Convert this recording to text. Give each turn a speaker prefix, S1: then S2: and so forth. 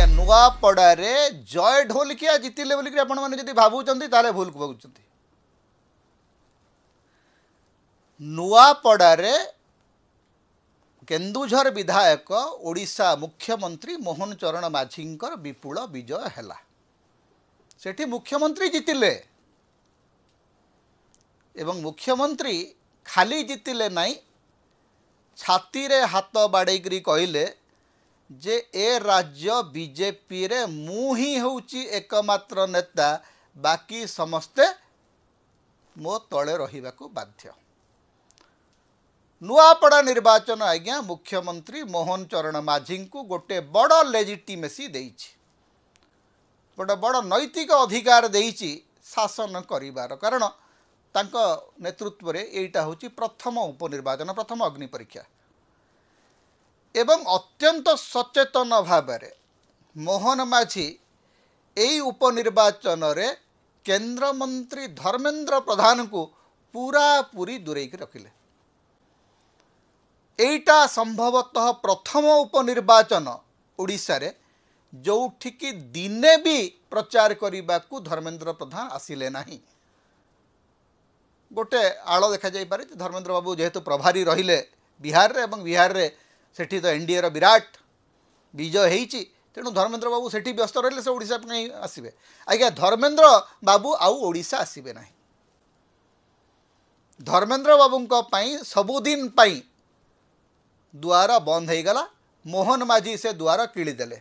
S1: आज्ञा नुआपड़े जय ढोलकिया जितिले बोलिक आपण मैंने जदि भावुंट ताले भूल भावुंट नुआपड़े केन्दुझर विधायक ओडिशा मुख्यमंत्री मोहन चरण माझींकर विपुल विजय हैला सेठी मुख्यमंत्री जितिले एवं मुख्यमंत्री खाली जितिले नाई छाती रे हाथ बाड़ेकरी कहले जे ए राज्य बीजेपी रे मु ही होउची एकमात्र नेता बाकी समस्ते मो तले रहिबाकू बाध्य। नुआपड़ा निर्वाचन आज्ञा मुख्यमंत्री मोहन चरण माझी को गोटे बड़ लेजिटिमेसी देइछि गोटे बड़ नैतिक अधिकार देइछि शासन करिवार कारण तांको नेतृत्व रे एटा होची प्रथम उपनिर्वाचन प्रथम अग्नि परीक्षा एवं अत्यंत सचेतन भाव मोहन माझी एई उपनिर्वाचन रे केंद्र मंत्री धर्मेंद्र प्रधान को पूरा पूरी दूरेक रखिले एटा संभवतः प्रथम उपनिर्वाचन ओडिशा रे जोठिकी दिने भी प्रचार करने को धर्मेंद्र प्रधान आसिले नाही गोटे आड़ देखा जाई पारे धर्मेंद्र बाबू जेहेतु प्रभारी रहिले बिहार रे एवं बिहार रे सेठी तो एनडीए रो विराट विजय हेइची तेणु धर्मेंद्र बाबू सेठी व्यस्त रहिले से ओडिशा पे आसीबे आज्ञा धर्मेंद्र बाबू आउ ओडिशा आसीबे नाही धर्मेंद्र बाबूंको पई सबुदिन पई द्वार बंद हो गला मोहन माझी से द्वार किली देले